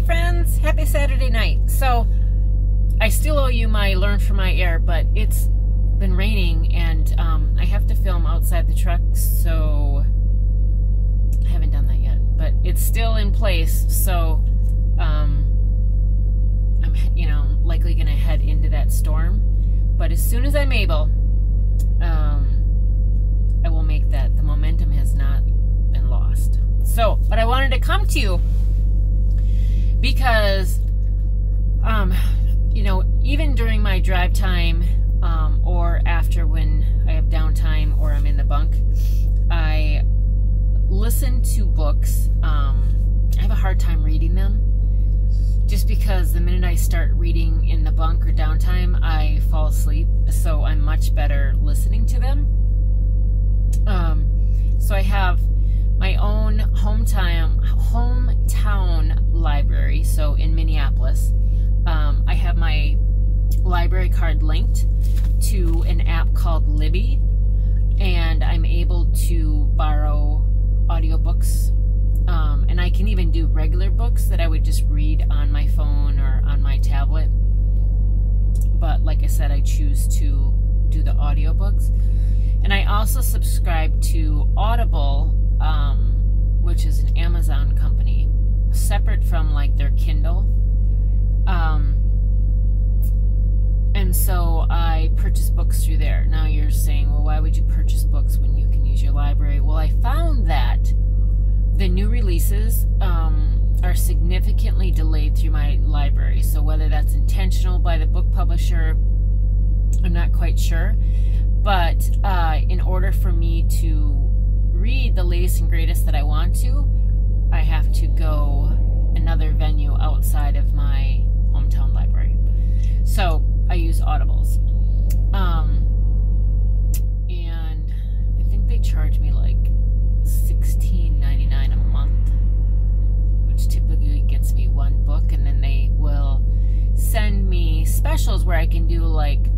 friends, happy Saturday night. So I still owe you my Learn from My Air, but it's been raining and I have to film outside the truck, so I haven't done that yet, but it's still in place. So I'm likely gonna head into that storm, but as soon as I'm able, I will make that. The momentum has not been lost. So, but I wanted to come to you because, even during my drive time, or after when I have downtime or I'm in the bunk, I listen to books. I have a hard time reading them just because the minute I start reading in the bunk or downtime, I fall asleep. So I'm much better listening to them. So I have my own hometown library. So in Minneapolis, I have my library card linked to an app called Libby, and I'm able to borrow audiobooks, and I can even do regular books that I would just read on my phone or on my tablet. But like I said, I choose to do the audiobooks. And I also subscribe to Audible, which is an Amazon company, separate from like their Kindle. And so I purchase books through there. Now you're saying, well, why would you purchase books when you can use your library? Well, I found that the new releases are significantly delayed through my library. So whether that's intentional by the book publisher, I'm not quite sure. But in order for me to read the latest and greatest that I want to, I have to go another venue outside of my hometown library. So I use Audibles. And I think they charge me like $16.99 a month, which typically gets me one book, and then they will send me specials where I can do like,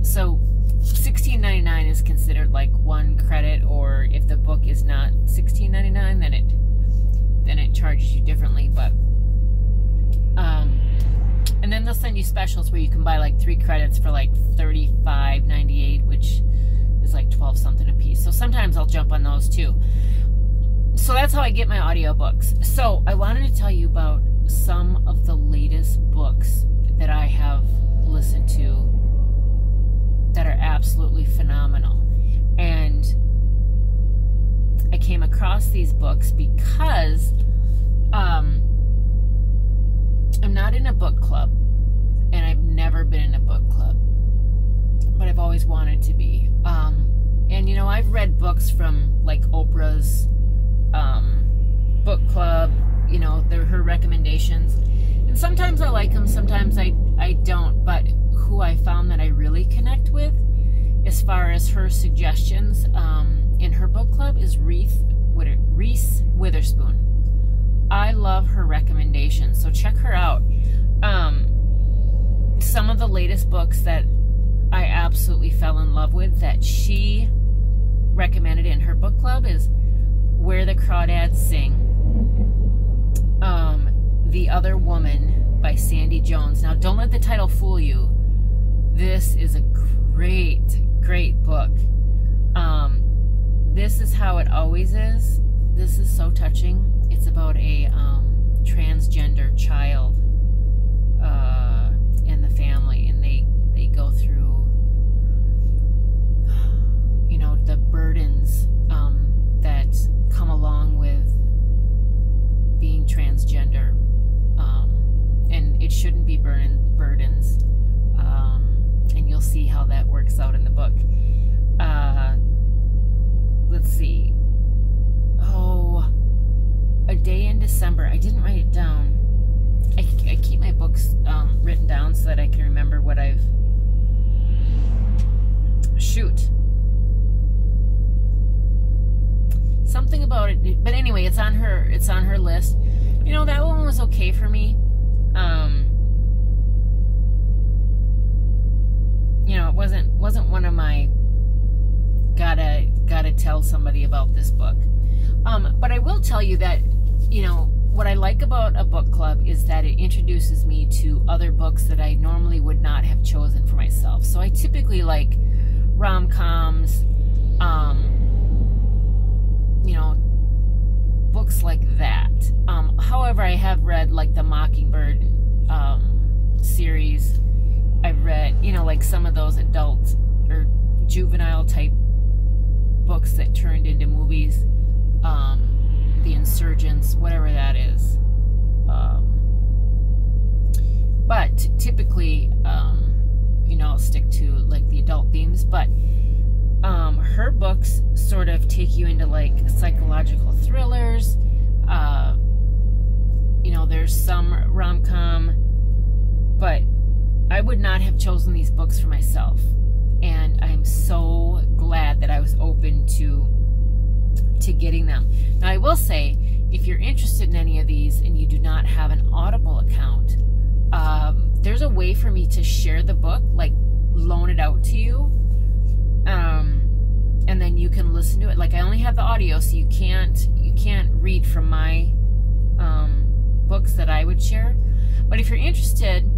so $16.99 is considered like one credit, or if the book is not $16.99, then it charges you differently. But and then they'll send you specials where you can buy like 3 credits for like $35.98, which is like 12 something a piece. So sometimes I'll jump on those too. So that's how I get my audiobooks. So I wanted to tell you about some of the latest books that I have listened to that are absolutely phenomenal. And I came across these books because I'm not in a book club, and I've never been in a book club, but I've always wanted to be. And I've read books from like Oprah's book club, they're her recommendations, and sometimes I like them, sometimes I don't. But who I found that I really connect with as far as her suggestions in her book club is Reese Witherspoon. I love her recommendations, so check her out. Some of the latest books that I absolutely fell in love with that she recommended in her book club is Where the Crawdads Sing, The Other Woman by Sandy Jones. Now, don't let the title fool you. This is a great book. This Is How It Always Is. This is so touching. It's about a transgender child and the family, and they go through the burdens that come along with being transgender, and it shouldn't be burdens, and you'll see how that works out in the book. Let's see. A Day in December. I didn't write it down. I keep my books written down so that I can remember what I've... Shoot. Something about it. But anyway, it's on her list. That one was okay for me. It wasn't one of my gotta tell somebody about this book. But I will tell you that, what I like about a book club is that it introduces me to other books that I normally would not have chosen for myself. So I typically like rom-coms, you know, books like that. However, I have read like the Mockingbird series. I've read, you know, like some of those adult or juvenile type books that turned into movies. The Insurgents, whatever that is. But typically, you know, I'll stick to like the adult themes, but her books sort of take you into like psychological thrillers. You know, there's some rom-com, but I would not have chosen these books for myself. And I'm so glad that I was open to getting them. Now, I will say, if you're interested in any of these and you do not have an Audible account, there's a way for me to share the book, like loan it out to you, and then you can listen to it. Like, I only have the audio, so you can't read from my books that I would share. But if you're interested,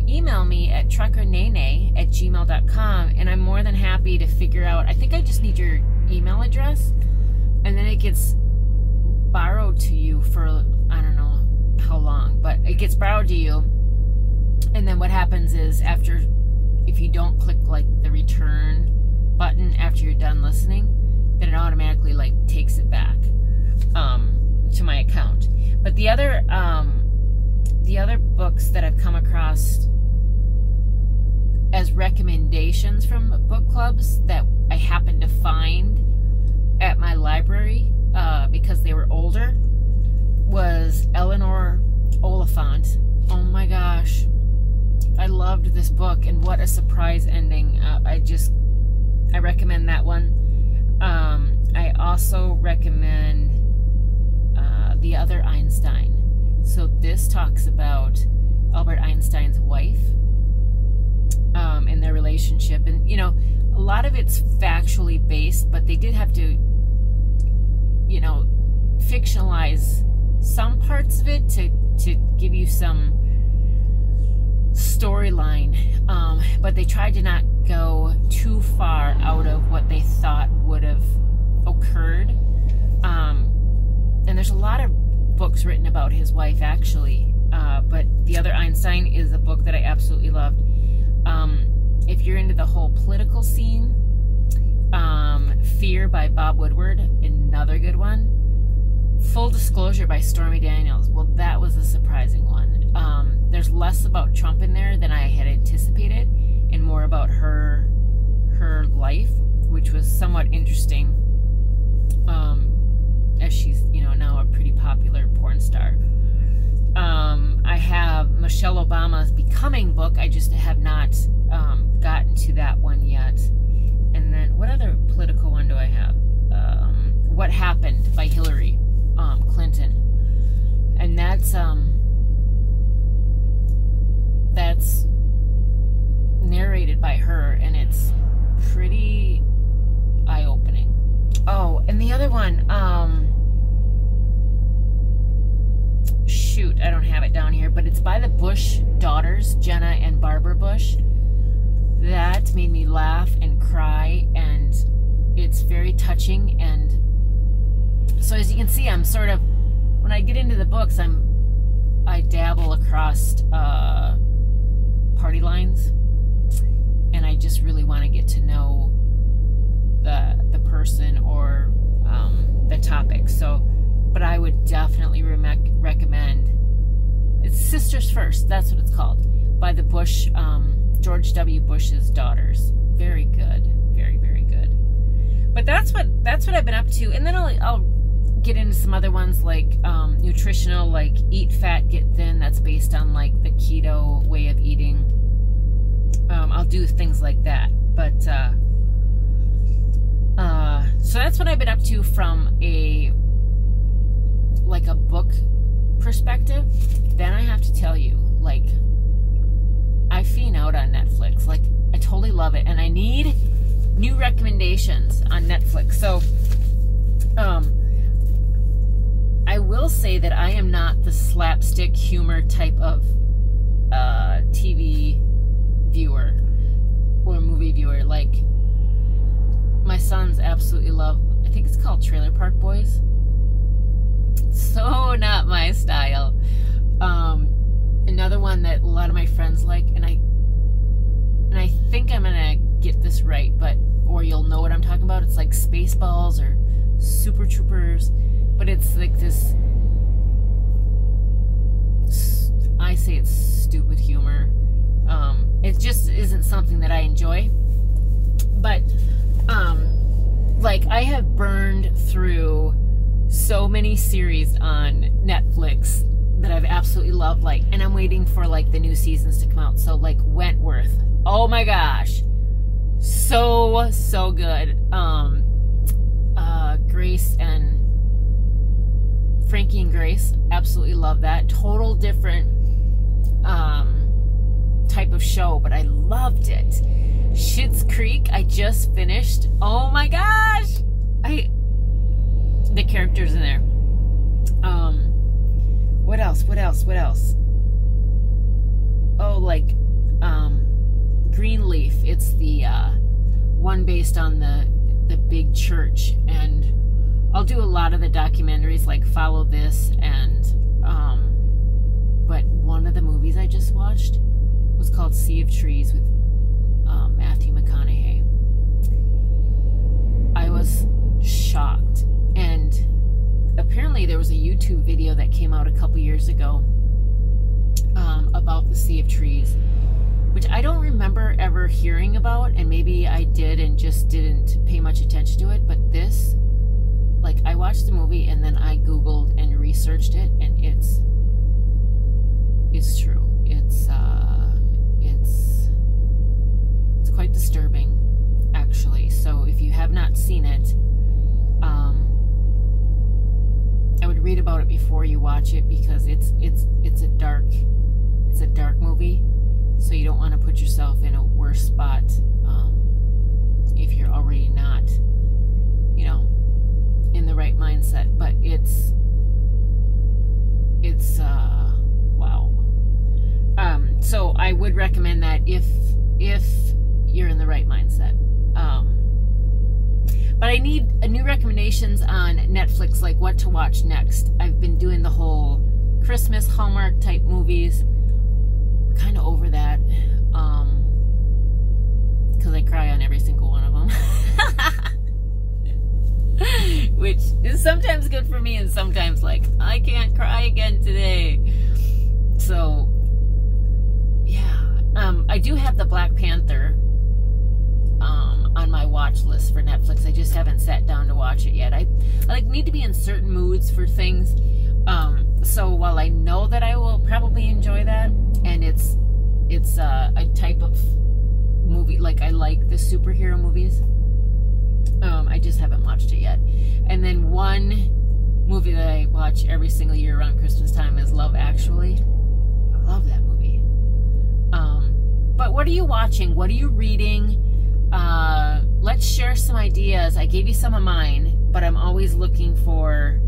email me at truckernene@gmail.com, and I'm more than happy to figure out. I think I just need your email address, and then it gets borrowed to you for, I don't know how long, but it gets borrowed to you. And then what happens is, after, if you don't click like the return button after you're done listening, then it automatically like takes it back to my account. But the other books that I've come across as recommendations from book clubs that I happened to find at my library because they were older was Eleanor Oliphant. Oh my gosh, I loved this book, and what a surprise ending. I recommend that one. I also recommend The Other Einstein. So this talks about Albert Einstein's wife and their relationship, and you know, a lot of it's factually based, but they did have to, you know, fictionalize some parts of it to give you some storyline, but they tried to not go too far out of what they thought would have occurred. And there's a lot of books written about his wife, actually, but The Other Einstein is a book that I absolutely loved. If you're into the whole political scene, Fear by Bob Woodward, another good one. Full Disclosure by Stormy Daniels. Well, that was a surprising one. There's less about Trump in there than I had anticipated, and more about her life, which was somewhat interesting, as she's, you know, now a pretty popular porn star. I have Michelle Obama's Becoming book. I just have not gotten to that one yet. And then, what other political one do I have? What Happened by Hillary Clinton. And that's narrated by her, and it's pretty eye-opening. Oh, and the other one, shoot, I don't have it down here, but it's by the Bush daughters, Jenna and Barbara Bush. That made me laugh and cry, and it's very touching. And so, as you can see, I'm sort of, when I get into the books, I dabble across party lines, and I just really want to get to know the person or the topic. So, but I would definitely recommend, it's Sisters First, that's what it's called, by the Bush, George W. Bush's daughters. Very good, very, very good. But that's what I've been up to. And then I'll get into some other ones, like nutritional, like Eat Fat, Get Thin. That's based on like the keto way of eating. I'll do things like that. But so that's what I've been up to from a book perspective. Then I have to tell you, like, I fiend out on Netflix. Like, I totally love it, and I need new recommendations on Netflix. So I I will say that I am not the slapstick humor type of TV viewer or movie viewer. Like, my sons absolutely love, I think it's called Trailer Park Boys. So not my style. Another one that a lot of my friends like, and I think I'm gonna get this right, or you'll know what I'm talking about. It's like Spaceballs or Super Troopers, but it's like this, I say it's stupid humor. It just isn't something that I enjoy. But like, I have burned through so many series on Netflix that I've absolutely loved, like, and I'm waiting for like the new seasons to come out. So like Wentworth, oh my gosh, so good. Grace and Frankie and Grace, absolutely love that. Total different type of show, but I loved it. Schitt's Creek, I just finished. Oh my gosh, the characters in there. What else? Oh, like Greenleaf. It's the one based on the big church, and I'll do a lot of the documentaries like Follow This, and but one of the movies I just watched was called Sea of Trees with Matthew McConaughey. I was shocked, and apparently there was a YouTube video that came out a couple years ago about the Sea of Trees, which I don't remember ever hearing about, and maybe I did and just didn't pay much attention to it. But this, like, I watched the movie and then I Googled and researched it, and it's true. It's quite disturbing, actually. So if you have not seen it, I would read about it before you watch it, because it's a dark movie. So you don't want to put yourself in a worse spot if you're already not, in the right mindset. But it's wow. So I would recommend that if you're in the right mindset. But I need new recommendations on Netflix, like what to watch next. I've been doing the whole Christmas Hallmark type movies. Kind of over that, because I cry on every single one of them. Which is sometimes good for me, and sometimes like, I can't cry again today. So yeah, I do have the Black Panther on my watch list for Netflix. I just haven't sat down to watch it yet. I like need to be in certain moods for things. So while I know that I will probably enjoy that, and it's a type of movie, like I like the superhero movies, I just haven't watched it yet. And then one movie that I watch every single year around Christmas time is Love Actually. I love that movie. But what are you watching? What are you reading? Let's share some ideas. I gave you some of mine, but I'm always looking for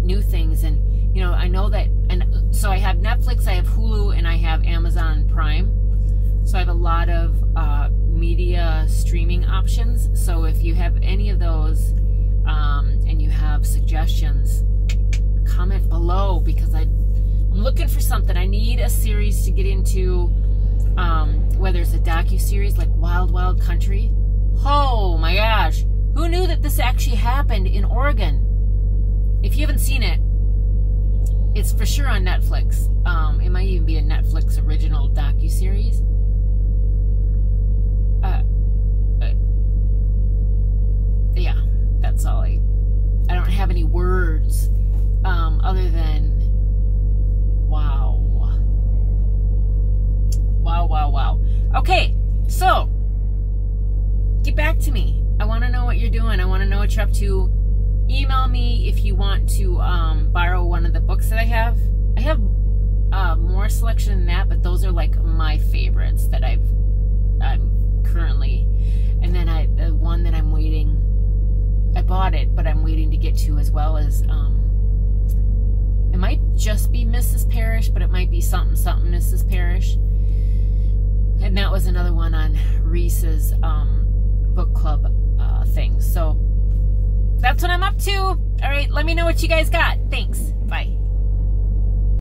new things. And I know that, and so I have Netflix, I have Hulu, and I have Amazon Prime. So I have a lot of media streaming options. So if you have any of those and you have suggestions, comment below, because I'm looking for something. I need a series to get into, whether it's a docu-series like Wild Wild Country. Oh my gosh, who knew that this actually happened in Oregon? If you haven't seen it, it's for sure on Netflix. It might even be a Netflix original docu-series. Yeah, that's all. I don't have any words other than wow. Wow. Okay, so get back to me. I want to know what you're doing. I want to know what you're up to. Email me if you want to borrow one of the books that I have. I have more selection than that, but those are like my favorites that I'm currently. And then the one that I'm waiting, I bought it, but I'm waiting to get to, as well as just be Mrs. Parrish, but it might be something Mrs. Parrish. And that was another one on Reese's book club thing. So that's what I'm up to. All right, let me know what you guys got. Thanks. Bye.